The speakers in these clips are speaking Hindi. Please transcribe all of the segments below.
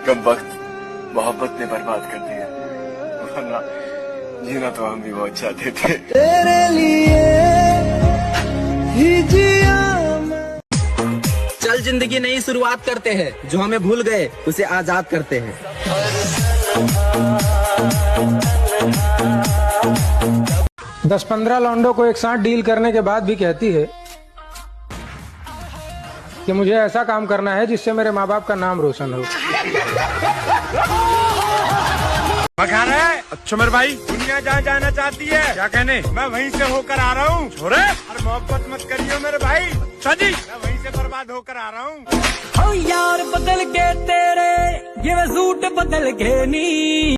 कम वक्त मोहब्बत ने बर्बाद कर दिया, वरना जीना तो हम भी बहुत चाहते थे। तेरे लिए ही जिया। चल जिंदगी नई शुरुआत करते हैं, जो हमें भूल गए उसे आजाद करते हैं। 10-15 लौंडों को एक साथ डील करने के बाद भी कहती है कि मुझे ऐसा काम करना है जिससे मेरे माँ बाप का नाम रोशन हो। अच्छा मेरे भाई, दुनिया जहाँ जाना चाहती है, क्या कहने, मैं वहीं से होकर आ रहा हूँ। छोरे, अरे मोहब्बत मत करियो मेरे भाई। अच्छा जी, मैं वहीं से बर्बाद होकर आ रहा हूँ। ओ यार बदल के तेरे ये सूट बदल के नी।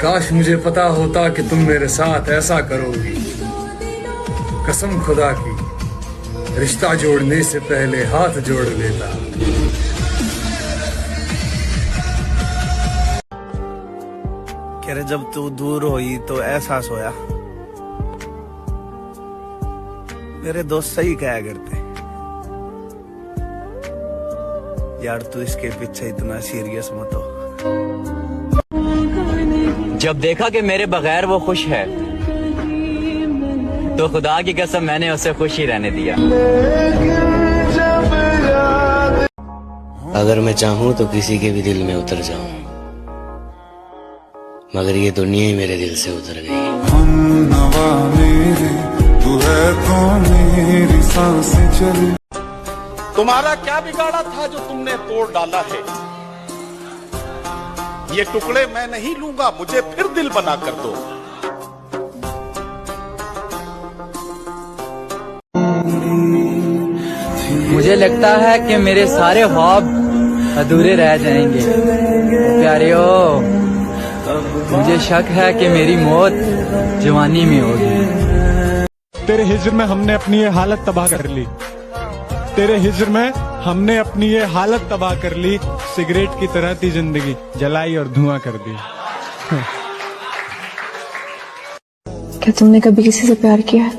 काश मुझे पता होता कि तुम मेरे साथ ऐसा करोगी। कसम खुदा की, रिश्ता जोड़ने से पहले हाथ जोड़ लेता। कह रहे जब तू दूर हुई तो एहसास होया, मेरे दोस्त सही कहा करते यार, तू इसके पीछे इतना सीरियस मत हो। जब देखा कि मेरे बगैर वो खुश है, तो खुदा की कसम मैंने उसे खुश ही रहने दिया। अगर मैं चाहूं तो किसी के भी दिल में उतर जाऊं, मगर ये दुनिया ही मेरे दिल से उतर गई। तू है कौन, मेरी सांसें चली। तुम्हारा क्या बिगाड़ा था जो तुमने तोड़ डाला है? ये टुकड़े मैं नहीं लूंगा, मुझे फिर दिल बना कर दो। मुझे लगता है कि मेरे सारे ख्वाब अधूरे रह जाएंगे। प्यारियो, मुझे शक है कि मेरी मौत जवानी में होगी। तेरे हिज्र में हमने अपनी ये हालत तबाह कर ली। तेरे हिज्र में हमने अपनी ये हालत तबाह कर ली। सिगरेट की तरह थी जिंदगी, जलाई और धुआं कर दी। क्या तुमने कभी किसी से प्यार किया है?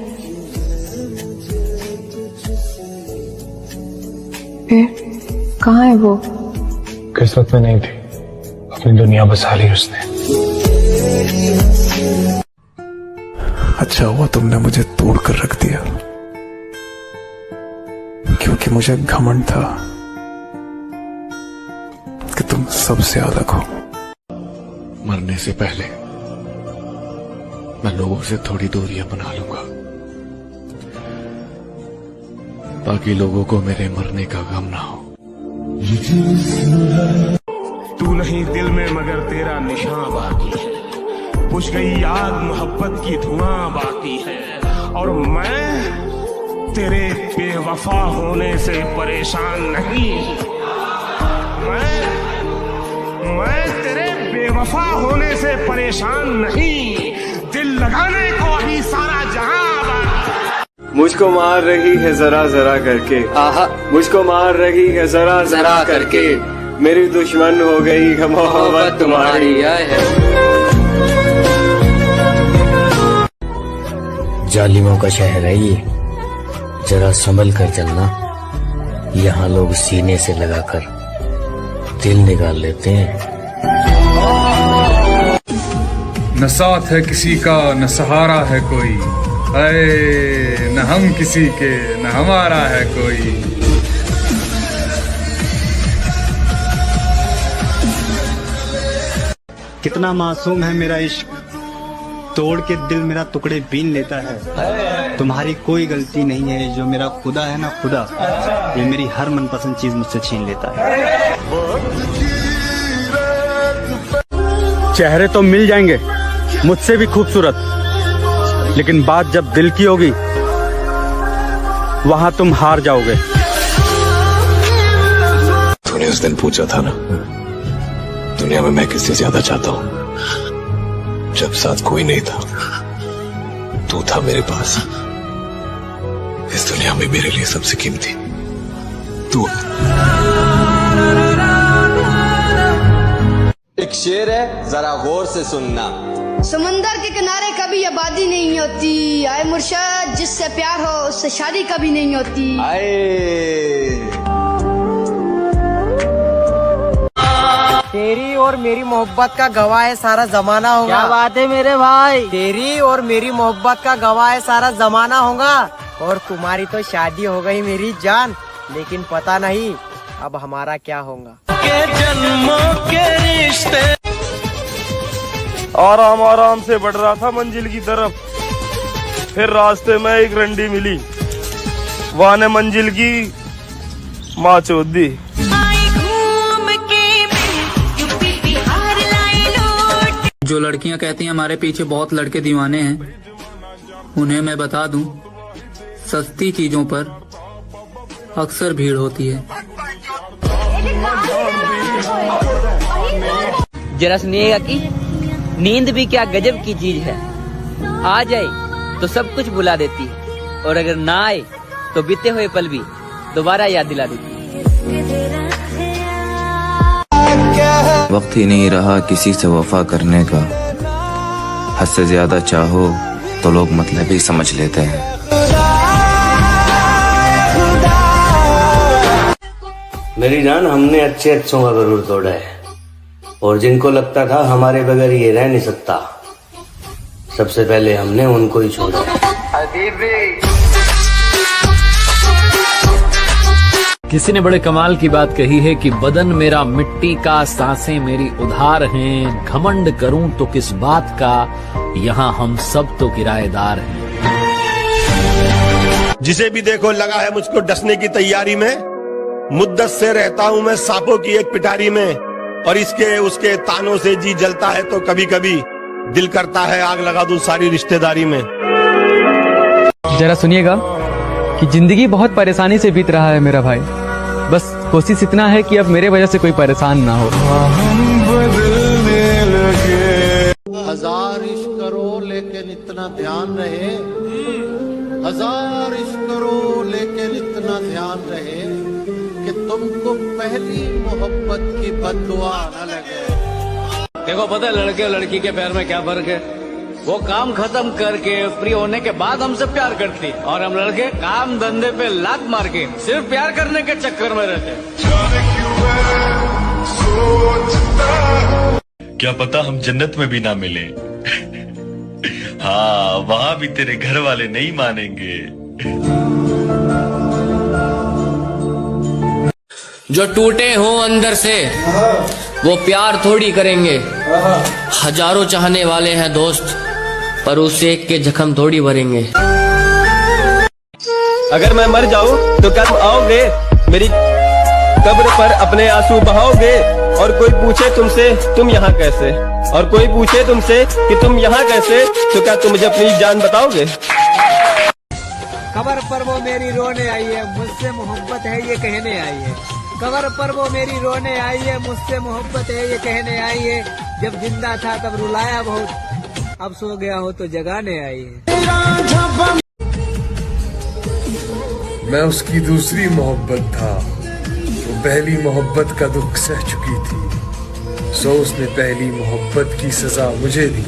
फिर कहाँ है वो? किस्मत में नहीं थी, अपनी दुनिया बसा ली उसने। अच्छा हुआ तुमने मुझे तोड़ कर रख दिया, क्योंकि मुझे घमंड था कि तुम सबसे अलग हो। मरने से पहले मैं लोगों से थोड़ी दूरियां बना लूंगा, ताकि लोगों को मेरे मरने का गम ना हो। तू नहीं दिल में मगर तेरा निशान बाकी है, बुझ गई आग मोहब्बत की धुआं बाकी है। और मैं तेरे बेवफा होने से परेशान नहीं। मैं तेरे बेवफा होने से परेशान नहीं। दिल लगाने को अभी सारा जहां बाकी। मुझको मार रही है जरा जरा करके, आहा, मुझको मार रही है जरा जरा करके। मेरी दुश्मन हो गई है मोहब्बत तुम्हारी। जालिमों का शहर है ये, जरा संभल कर चलना। यहाँ लोग सीने से लगाकर दिल निकाल लेते हैं। न साथ है किसी का, न सहारा है कोई, अरे न हम किसी के, न हमारा है कोई। कितना मासूम है मेरा इश्क, तोड़ के दिल मेरा टुकड़े बीन लेता है। तुम्हारी कोई गलती नहीं है, जो मेरा खुदा है ना खुदा, ये मेरी हर मनपसंद चीज मुझसे छीन लेता है। चेहरे तो मिल जाएंगे मुझसे भी खूबसूरत, लेकिन बात जब दिल की होगी वहां तुम हार जाओगे। तूने उस दिन पूछा था ना, दुनिया में मैं किससे ज्यादा चाहता हूँ, जब साथ कोई नहीं था, तू था मेरे पास। इस दुनिया में मेरे लिए सबसे कीमती तू। एक शेर है, जरा गौर से सुनना। समंदर के किनारे कभी आबादी नहीं होती, आए मुर्शद जिससे प्यार हो उससे शादी कभी नहीं होती। आए तेरी और मेरी मोहब्बत का गवाह है सारा जमाना होगा। क्या बात है मेरे भाई, तेरी और मेरी मोहब्बत का गवाह है सारा जमाना होगा। और तुम्हारी तो शादी हो गई मेरी जान, लेकिन पता नहीं अब हमारा क्या होगा। के जन्मों के रिश्ते। आराम आराम से बढ़ रहा था मंजिल की तरफ, फिर रास्ते में एक रंडी मिली, वहाँ ने मंजिल की माँ चोद दी। जो लड़कियां कहती हैं हमारे पीछे बहुत लड़के दीवाने हैं, उन्हें मैं बता दूं, सस्ती चीजों पर अक्सर भीड़ होती है। जरा सुनिएगा कि नींद भी क्या गजब की चीज है, आ जाए तो सब कुछ भुला देती है, और अगर ना आए तो बीते हुए पल भी दोबारा याद दिला देती है। वक्त ही नहीं रहा किसी से वफा करने का, हद से ज्यादा चाहो तो लोग मतलब ही समझ लेते हैं। मेरी जान, हमने अच्छे अच्छों का गरूर तोड़ा है, और जिनको लगता था हमारे बगैर ये रह नहीं सकता, सबसे पहले हमने उनको ही छोड़ा। किसी ने बड़े कमाल की बात कही है कि बदन मेरा मिट्टी का, सांसें मेरी उधार हैं, घमंड करूं तो किस बात का, यहाँ हम सब तो किराएदार हैं। जिसे भी देखो लगा है मुझको डसने की तैयारी में, मुद्दत से रहता हूँ मैं सांपों की एक पिटारी में, और इसके उसके तानों से जी जलता है तो कभी कभी दिल करता है आग लगा दूं सारी रिश्तेदारी में। जरा सुनिएगा कि जिंदगी बहुत परेशानी से बीत रहा है मेरा भाई, बस कोशिश इतना है कि अब मेरे वजह से कोई परेशान ना हो। हजार इश्क करो लेकिन इतना ध्यान रहे, हजार इश्क करो लेकिन इतना ध्यान रहे कि तुमको पहली मोहब्बत की बद्दुआ न लगे। देखो पता है लड़के और लड़की के प्यार में क्या फर्क है? वो काम खत्म करके फ्री होने के बाद हमसे प्यार करती, और हम लड़के काम धंधे पे लात मार के सिर्फ प्यार करने के चक्कर में रहते। क्या पता हम जन्नत में भी ना मिले। हाँ, वहाँ भी तेरे घर वाले नहीं मानेंगे। जो टूटे हों अंदर से वो प्यार थोड़ी करेंगे, हजारों चाहने वाले हैं दोस्त, पर उस एक के जख्म थोड़ी भरेंगे। अगर मैं मर जाऊं तो क्या तुम आओगे मेरी कब्र पर अपने आंसू बहाओगे? और कोई पूछे तुमसे तुम यहाँ कैसे, और कोई पूछे तुमसे कि तुम यहाँ कैसे, तो क्या तुम मुझे अपनी जान बताओगे? कबर पर वो मेरी रोने आई है, मुझसे मोहब्बत है ये कहने आई है। कबर पर वो मेरी रोने आई है, मुझसे मोहब्बत है ये कहने आई है। जब जिंदा था तब रुलाया बहुत, अब सो गया हो तो जगाने आई है। मैं उसकी दूसरी मोहब्बत था, वो पहली मोहब्बत का दुख सह चुकी थी, सो उसने पहली मोहब्बत की सजा मुझे दी।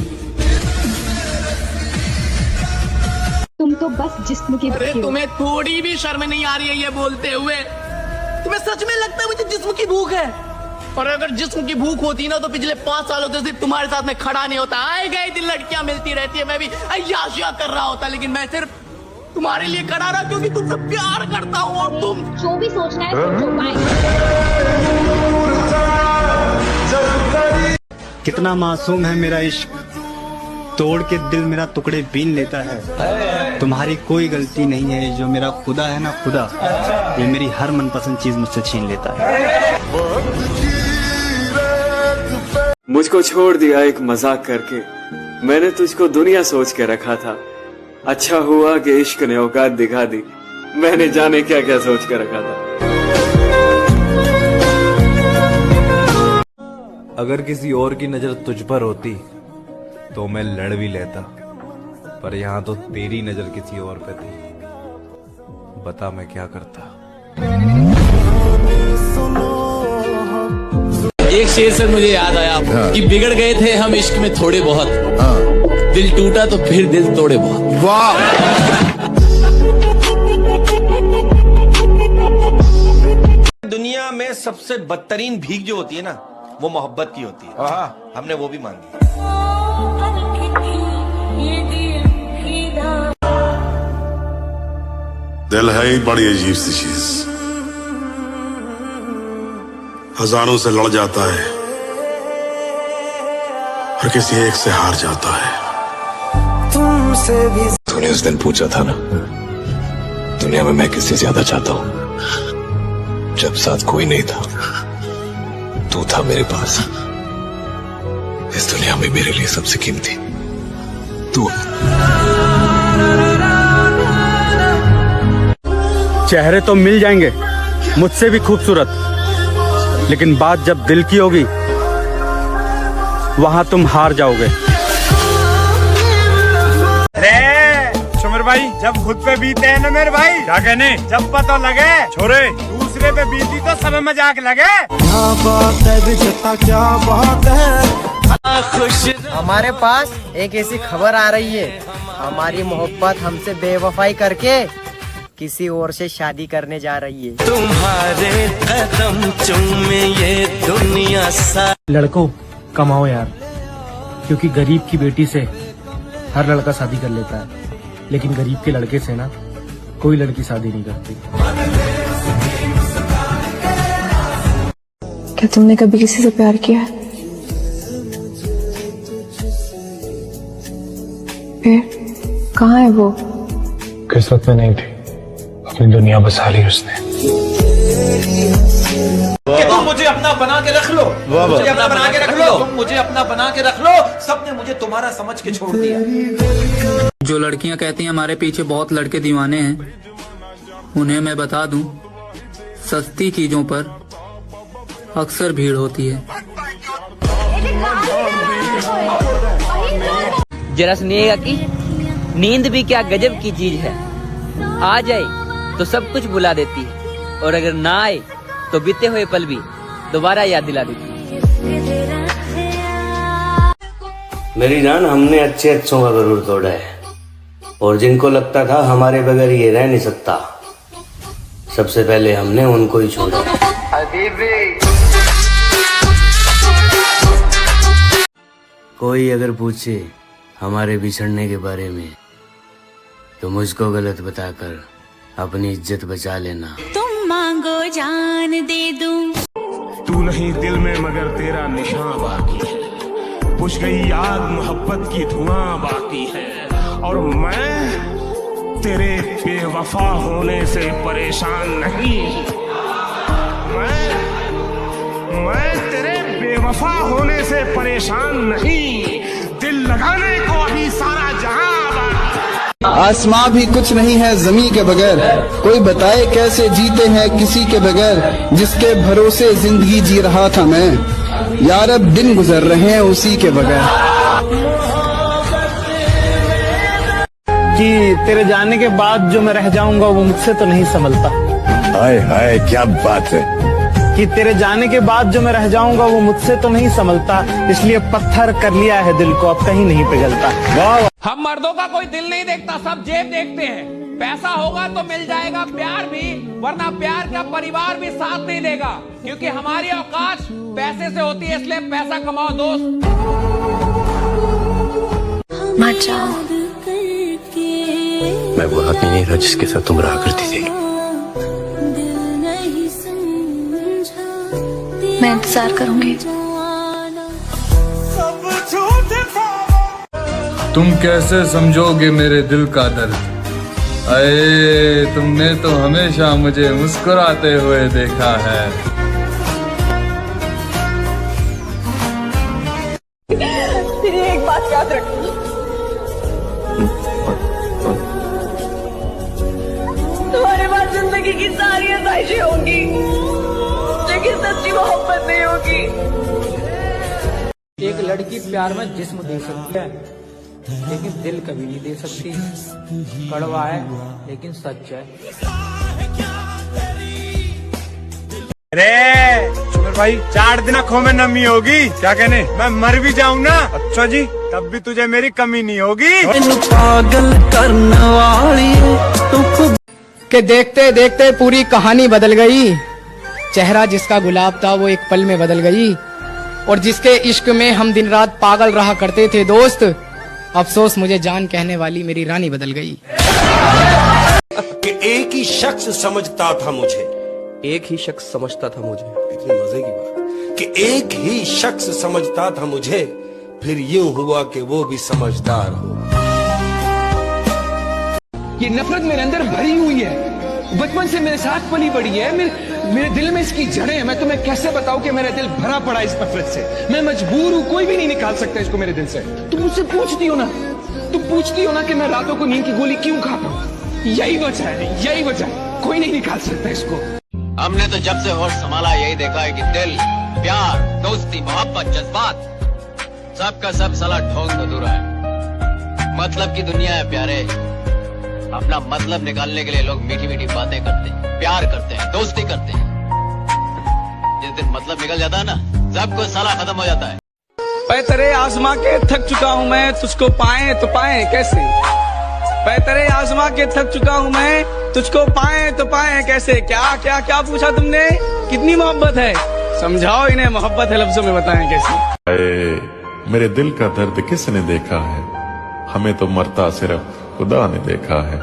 तुम तो बस जिस्म की अरे तुम्हें थोड़ी भी शर्म नहीं आ रही है ये बोलते हुए? तुम्हें सच में लगता है मुझे जिस्म की भूख है? और अगर जिस्म की भूख होती ना तो पिछले 5 सालों से सिर्फ तुम्हारे साथ में खड़ा नहीं होता। आए गए दिन लड़कियां मिलती रहती है, मैं भी अय्याशिया कर रहा होता, लेकिन मैं सिर्फ तुम्हारे लिए खड़ा रहा क्योंकि तुमसे प्यार करता हूँ। और तुम जो भी सोचना है सोचो, बाय। कितना मासूम है मेरा इश्क, तोड़ के दिल मेरा टुकड़े बीन लेता है। तुम्हारी कोई गलती नहीं है, जो मेरा खुदा है ना खुदा, ये मेरी हर मनपसंद चीज मुझसे छीन लेता है। मुझको छोड़ दिया एक मजाक करके, मैंने तुझको दुनिया सोच के रखा था। अच्छा हुआ कि इश्क ने औकात दिखा दी, मैंने जाने क्या क्या सोच के रखा था। अगर किसी और की नजर तुझ पर होती तो मैं लड़ भी लेता, पर यहाँ तो तेरी नजर किसी और पे थी, बता मैं क्या करता। एक शेर से मुझे याद आया कि बिगड़ गए थे हम इश्क में थोड़े बहुत, दिल टूटा तो फिर दिल तोड़े बहुत। वाह! दुनिया में सबसे बदतरीन भीख जो होती है ना, वो मोहब्बत की होती है। हमने वो भी मांगी। दिल है एक बड़ी अजीब सी चीज, हजारों से लड़ जाता है और किसी एक से हार जाता है। तूने उस दिन पूछा था ना, दुनिया में मैं किससे ज्यादा चाहता हूं, जब साथ कोई नहीं था तू था मेरे पास। इस दुनिया में मेरे लिए सबसे कीमती तू। चेहरे तो मिल जाएंगे मुझसे भी खूबसूरत, लेकिन बात जब दिल की होगी वहां तुम हार जाओगे। सुमर भाई, जब खुद पे बीते हैं ना मेरे भाई, क्या कहने, जब पता लगे छोरे दूसरे पे बीती तो सब मजाक लगे। क्या बात है, क्या बात है। हमारे पास एक ऐसी खबर आ रही है, हमारी मोहब्बत हमसे बेवफाई करके किसी और से शादी करने जा रही है। तुम्हारे कदम चूमे ये दुनिया सा। लड़कों कमाओ यार, क्योंकि गरीब की बेटी से हर लड़का शादी कर लेता है, लेकिन गरीब के लड़के से ना कोई लड़की शादी नहीं करती। क्या तुमने कभी किसी से प्यार किया है? फिर कहाँ है वो? किस्मत में नहीं थी, अपनी दुनिया बसा ली उसने। कि तुम मुझे अपना बना के रख लो, मुझे अपना बना के रख लो, तुम मुझे अपना बना के रख लो। सबने मुझे तुम्हारा समझ के छोड़ दिया। जो लड़कियां कहती हैं हमारे पीछे बहुत लड़के दीवाने हैं, उन्हें मैं बता दूं, सस्ती चीजों पर अक्सर भीड़ होती है। जरा सुनिएगा कि नींद भी क्या गजब की चीज है। आ जाए तो सब कुछ भुला देती है, और अगर ना आए तो बीते हुए पल भी दोबारा याद दिला देती है। मेरी जान, हमने अच्छे अच्छों का गरूर तोड़ा है, और जिनको लगता था हमारे बगैर ये रह नहीं सकता, सबसे पहले हमने उनको ही छोड़ा। कोई अगर पूछे हमारे बिछड़ने के बारे में तो मुझको गलत बताकर अपनी इज्जत बचा लेना। तुम मांगो जान दे दूं। तू नहीं दिल में मगर तेरा निशान बाकी है, बुझ गई आग मोहब्बत की धुआं बाकी है, और मैं तेरे बेवफा होने से परेशान नहीं। मैं तेरे बेवफा होने से परेशान नहीं, दिल लगाने को अभी सारा जहां। आसमां भी कुछ नहीं है ज़मीं के बगैर, कोई बताए कैसे जीते हैं किसी के बगैर, जिसके भरोसे जिंदगी जी रहा था मैं, यार अब दिन गुजर रहे हैं उसी के बगैर। कि तेरे जाने के बाद जो मैं रह जाऊंगा वो मुझसे तो नहीं संभलता। हाय हाय क्या बात है। कि तेरे जाने के बाद जो मैं रह जाऊंगा वो मुझसे तो नहीं संभलता, इसलिए पत्थर कर लिया है दिल को, अब कहीं नहीं पिघलता। वाह। हम मर्दों का कोई दिल नहीं देखता, सब जेब देखते हैं। पैसा होगा तो मिल जाएगा प्यार भी, वरना प्यार का परिवार भी साथ नहीं देगा, क्योंकि हमारी औकात पैसे से होती है, इसलिए पैसा कमाओ दोस्त। मत जाओ। मैं वो आदमी नहीं था जिसके साथ तुम रहा करती थी। मैं इंतजार करूंगी। तुम कैसे समझोगे मेरे दिल का दर्द, अये तुमने तो हमेशा मुझे मुस्कुराते हुए देखा है। तेरी एक बात याद रखना, तुम्हारे पास जिंदगी की सारी आसाइशें होंगी, लेकिन सच्ची मोहब्बत नहीं होगी। एक लड़की प्यार में जिस्म दे सकती है, लेकिन दिल कभी नहीं दे सकती। कड़वा है लेकिन सच है। अरे सुमर भाई, 4 दिन आँखों में नमी होगी, क्या कहने, मैं मर भी जाऊं ना, अच्छा जी, तब भी तुझे मेरी कमी नहीं होगी। पागल करने वाली के देखते देखते पूरी कहानी बदल गई। चेहरा जिसका गुलाब था वो एक पल में बदल गई। और जिसके इश्क में हम दिन रात पागल रहा करते थे दोस्त, अफसोस मुझे जान कहने वाली मेरी रानी बदल गई। कि एक ही शख्स समझता था मुझे, एक ही शख्स समझता था मुझे, इतनी मजे की बात कि एक ही शख्स समझता था मुझे, फिर यूं हुआ कि वो भी समझदार हो। ये नफरत मेरे अंदर भरी हुई है, बचपन से मेरे साथ पली बड़ी है, मेरे दिल में इसकी जड़ें हैं। मैं तुम्हें कैसे बताऊं कि मेरा दिल भरा पड़ा इस नफरत से। मैं मजबूर हूं, कोई भी नहीं निकाल सकता इसको मेरे दिल से। तुम मुझसे पूछती हो ना कि मैं रातों को नींद की गोली क्यों खाता हूं। यही वजह है, यही वजह है, कोई नहीं निकाल सकता इसको। हमने तो जब से होश संभाला यही देखा है कि दिल, प्यार, दोस्ती, मोहब्बत, जज्बात सबका सब साला ढोंग अधूरा है। मतलब की दुनिया है प्यारे, अपना मतलब निकालने के लिए लोग मीठी मीठी बातें करते हैं, प्यार करते हैं, दोस्ती करते हैं। जिस दिन मतलब निकल जाता है ना, सब कुछ साला खत्म हो जाता है। पैतरे आजमा के थक चुका हूँ मैं, तुझको पाए तो पाए कैसे। पैतरे आजमा के थक चुका हूँ मैं, तुझको पाए तो पाए कैसे। क्या क्या क्या पूछा तुमने, कितनी मोहब्बत है, समझाओ इन्हें मोहब्बत है लफ्जों में बताएं कैसे। मेरे दिल का दर्द किसने देखा है, हमें तो मरता सिर्फ खुदा ने देखा है।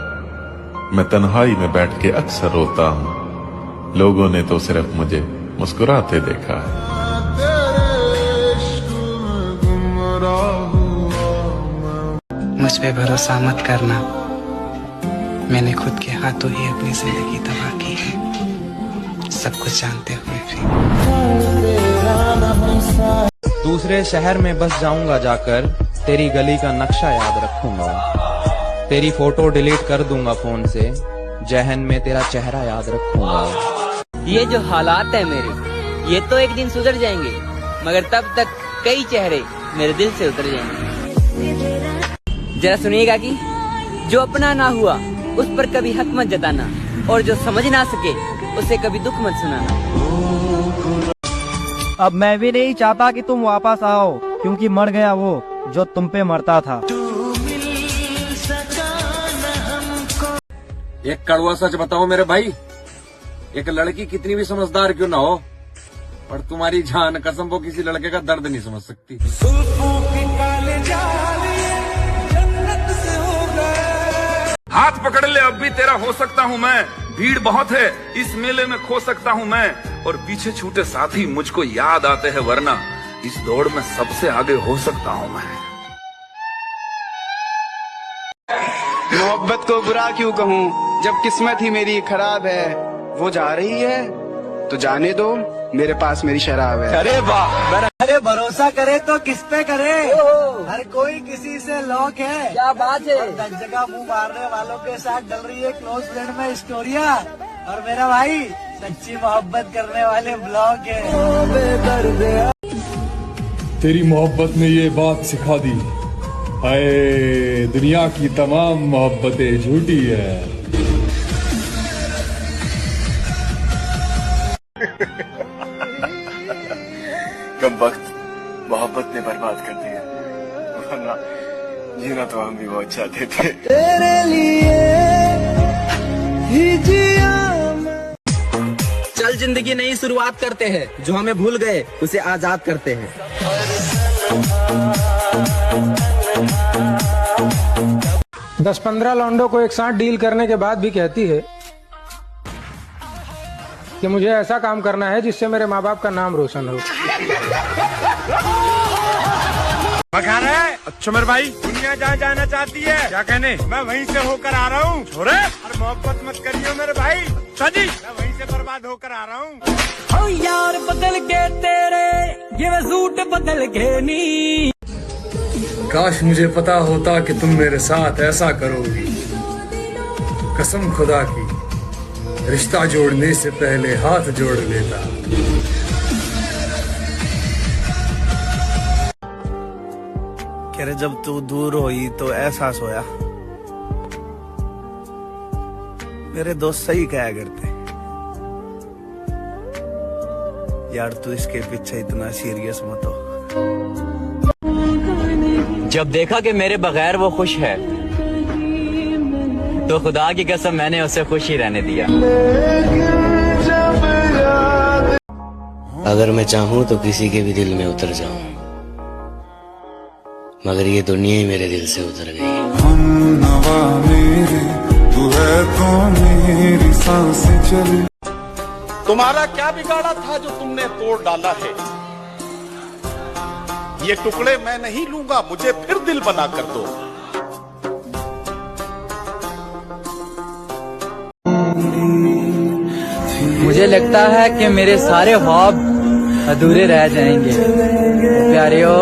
मैं तन्हाई में बैठ के अक्सर रोता हूँ, लोगों ने तो सिर्फ मुझे मुस्कुराते देखा है। मुझ पे भरोसा मत करना, मैंने खुद के हाथों ही अपनी जिंदगी तबाह की है, सब कुछ जानते हुए भी। दूसरे शहर में बस जाऊंगा जाकर, तेरी गली का नक्शा याद रखूंगा। तेरी फोटो डिलीट कर दूंगा फोन से, जहन में तेरा चेहरा याद रखूंगा। ये जो हालात है मेरे, ये तो एक दिन सुधर जाएंगे, मगर तब तक कई चेहरे मेरे दिल से उतर जाएंगे। जरा सुनिएगा कि जो अपना ना हुआ उस पर कभी हक मत जताना, और जो समझ ना सके उसे कभी दुख मत सुनाना। अब मैं भी नहीं चाहता कि तुम वापस आओ, क्योंकि मर गया वो जो तुम पे मरता था। एक कड़वा सच बताओ मेरे भाई, एक लड़की कितनी भी समझदार क्यों ना हो, पर तुम्हारी जान कसम वो किसी लड़के का दर्द नहीं समझ सकती। हाथ पकड़ ले, अब भी तेरा हो सकता हूँ मैं। भीड़ बहुत है, इस मेले में खो सकता हूँ मैं, और पीछे छूटे साथी मुझको याद आते हैं, वरना इस दौड़ में सबसे आगे हो सकता हूँ मैं। मोहब्बत को बुरा क्यों कहूँ, जब किस्मत ही मेरी खराब है। वो जा रही है तो जाने दो, मेरे पास मेरी शराब है। अरे वाह, अरे भरोसा करे तो किस पे करे, हर कोई किसी से लॉक है। क्या बात है, हर जगह मुंह मारने वालों के साथ डल रही है क्लोज फ्रेंड में स्टोरिया, और मेरा भाई सच्ची मोहब्बत करने वाले ब्लॉग है। तेरी मोहब्बत ने ये बात सिखा दी, हाय दुनिया की तमाम मोहब्बतें झूठी है। कम वक्त मोहब्बत ने बर्बाद कर दिया, वरना जीना तो हम भी बहुत चाहते थे। तेरे लिए ही जिया। चल जिंदगी नई शुरुआत करते हैं, जो हमें भूल गए उसे आजाद करते हैं। 10-15 लौंडों को एक साथ डील करने के बाद भी कहती है कि मुझे ऐसा काम करना है जिससे मेरे माँ बाप का नाम रोशन हो। अच्छा मेरे भाई, दुनिया जहाँ जाना चाहती है, क्या कहने, मैं वहीं से होकर आ रहा हूँ। छोरे, और मोहब्बत मत करियो मेरे भाई। अच्छा जी, मैं वहीं से बर्बाद होकर आ रहा हूँ। ओ यार बदल के तेरे ये सूट बदल के नी। काश मुझे पता होता कि तुम मेरे साथ ऐसा करोगी, कसम खुदा की रिश्ता जोड़ने से पहले हाथ जोड़ लेता। कह रहे जब तू दूर हुई तो एहसास होया, मेरे दोस्त सही कहा करते यार, तू इसके पीछे इतना सीरियस मत हो। जब देखा कि मेरे बगैर वो खुश है, तो खुदा की कसम मैंने उसे खुश ही रहने दिया। अगर मैं चाहूं तो किसी के भी दिल में उतर जाऊं, मगर ये दुनिया ही मेरे दिल से उतर गई। तू है तो मेरी सांसें चली। तुम्हारा क्या बिगाड़ा था जो तुमने तोड़ डाला है? ये टुकड़े मैं नहीं लूंगा, मुझे फिर दिल बना कर दो। मुझे लगता है कि मेरे सारे ख्वाब अधूरे रह जाएंगे। प्यारियो,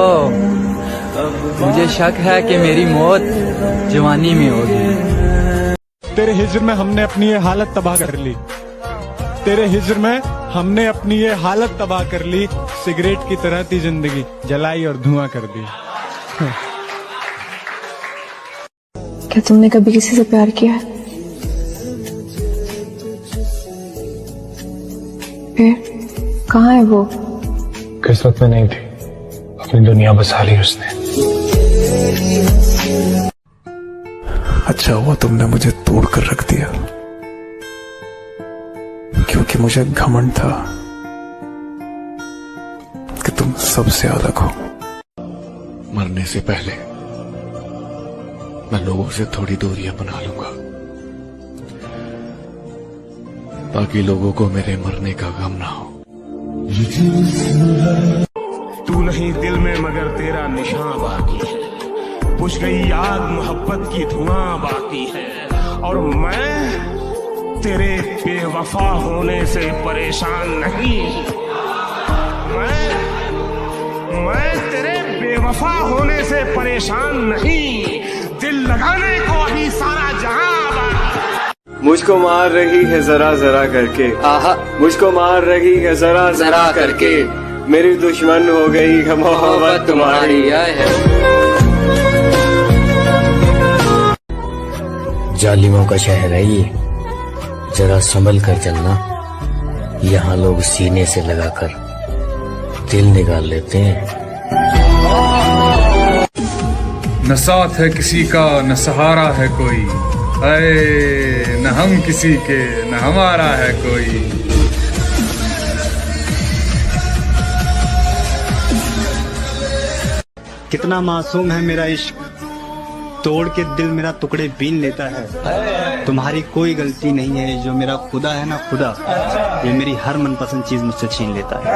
मुझे शक है कि मेरी मौत जवानी में होगी। तेरे हिज्र में हमने अपनी ये हालत तबाह कर ली। तेरे हिज्र में हमने अपनी ये हालत तबाह कर ली। सिगरेट की तरह थी जिंदगी, जलाई और धुआं कर दी। क्या तुमने कभी किसी से प्यार किया है? फिर कहाँ है वो? किस्मत में नहीं थी, अपनी दुनिया बसा ली उसने। अच्छा हुआ तुमने मुझे तोड़ कर रख दिया, क्योंकि मुझे घमंड था कि तुम सबसे अलग हो। मरने से पहले मैं लोगों से थोड़ी दूरियां बना लूंगा, ताकि लोगों को मेरे मरने का गम ना हो। तू नहीं दिल में मगर तेरा निशान बाकी है, बुझ गई याद मोहब्बत की धुआं बाकी है। और मैं तेरे बेवफा होने से परेशान नहीं। मैं तेरे बेवफा होने से परेशान नहीं। दिल लगाने को अभी सारा जहां मुझको मार रही है जरा जरा करके, आहा मुझको मार रही है जरा जरा करके। मेरी दुश्मन हो गई है मोहब्बत तुम्हारी। जालिमों का शहर है ये, जरा संभल कर चलना। यहाँ लोग सीने से लगाकर दिल निकाल लेते हैं। न साथ है किसी का न सहारा है कोई, अरे न हम किसी के न हमारा है कोई। कितना मासूम है मेरा इश्क, तोड़ के दिल मेरा टुकड़े बीन लेता है। तुम्हारी कोई गलती नहीं है, जो मेरा खुदा है ना खुदा, ये मेरी हर मनपसंद चीज मुझसे छीन लेता है।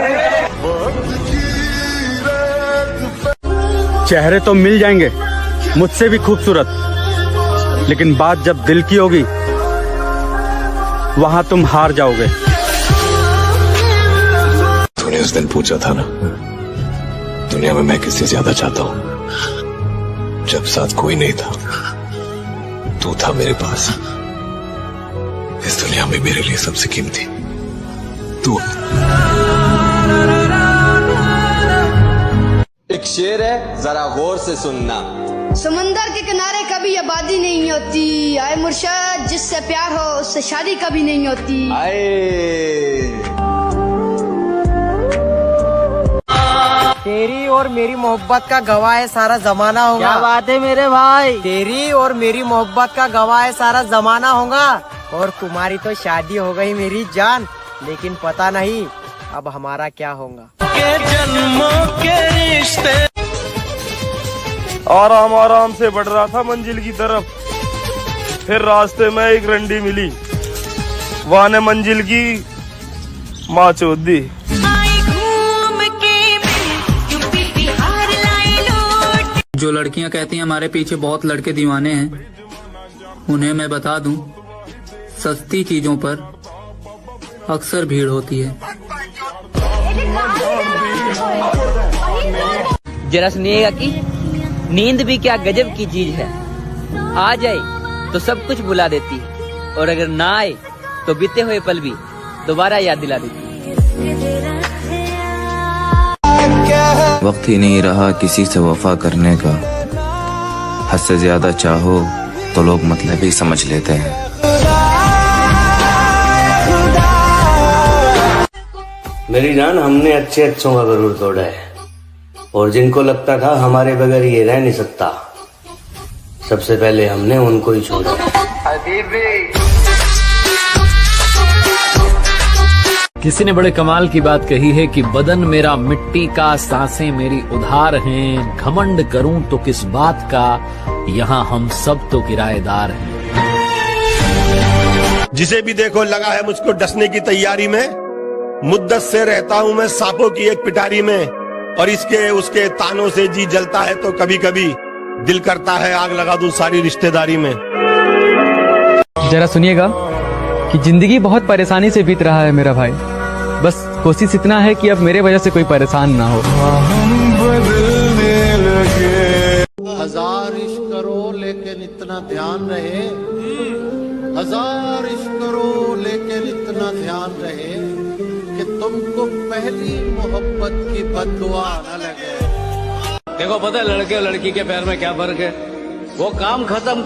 चेहरे तो मिल जाएंगे मुझसे भी खूबसूरत, लेकिन बात जब दिल की होगी वहां तुम हार जाओगे। तूने उस दिन पूछा था ना, दुनिया में मैं किससे ज्यादा चाहता हूं, जब साथ कोई नहीं था तू था मेरे पास। इस दुनिया में मेरे लिए सबसे कीमती तू। एक शेर है, जरा गौर से सुनना। समंदर के किनारे कभी आबादी नहीं होती, आए मुर्शद जिससे प्यार हो उससे शादी कभी नहीं होती। तेरी और मेरी मोहब्बत का गवाह है सारा जमाना होगा। क्या बात है मेरे भाई? तेरी और मेरी मोहब्बत का गवाह है सारा जमाना होगा। और तुम्हारी तो शादी हो गई मेरी जान, लेकिन पता नहीं अब हमारा क्या होगा। जन्मों के रिश्ते। आराम आराम से बढ़ रहा था मंजिल की तरफ, फिर रास्ते में एक रंडी मिली, वहाँ ने मंजिल की माँ चोद दी। जो लड़कियां कहती हैं हमारे पीछे बहुत लड़के दीवाने हैं, उन्हें मैं बता दूं, सस्ती चीजों पर अक्सर भीड़ होती है। जरा सुनिएगा कि नींद भी क्या गजब की चीज है। आ जाए तो सब कुछ भुला देती है, और अगर ना आए तो बीते हुए पल भी दोबारा याद दिला देती है। वक्त ही नहीं रहा किसी से वफा करने का, हद से ज्यादा चाहो तो लोग मतलब ही समझ लेते हैं। मेरी जान, हमने अच्छे अच्छों का गरूर तोड़ा है, और जिनको लगता था हमारे बगैर ये रह नहीं सकता, सबसे पहले हमने उनको ही छोड़ा। किसी ने बड़े कमाल की बात कही है कि बदन मेरा मिट्टी का, सांसें मेरी उधार हैं, घमंड करूं तो किस बात का, यहाँ हम सब तो किराएदार हैं। जिसे भी देखो लगा है मुझको डसने की तैयारी में, मुद्दत से रहता हूं मैं सांपों की एक पिटारी में, और इसके उसके तानों से जी जलता है तो कभी कभी दिल करता है आग लगा दूं सारी रिश्तेदारी में। जरा सुनिएगा कि जिंदगी बहुत परेशानी से बीत रहा है मेरा भाई, बस कोशिश इतना है कि अब मेरे वजह से कोई परेशान ना हो। हजार इश्क करो लेकिन इतना ध्यान रहे, हजार इश्क करो लेकिन इतना ध्यान रहे कि तुमको पहली मोहब्बत की बद्दुआ न लगे। देखो पता है लड़के और लड़की के प्यार में क्या फर्क है? वो काम खत्म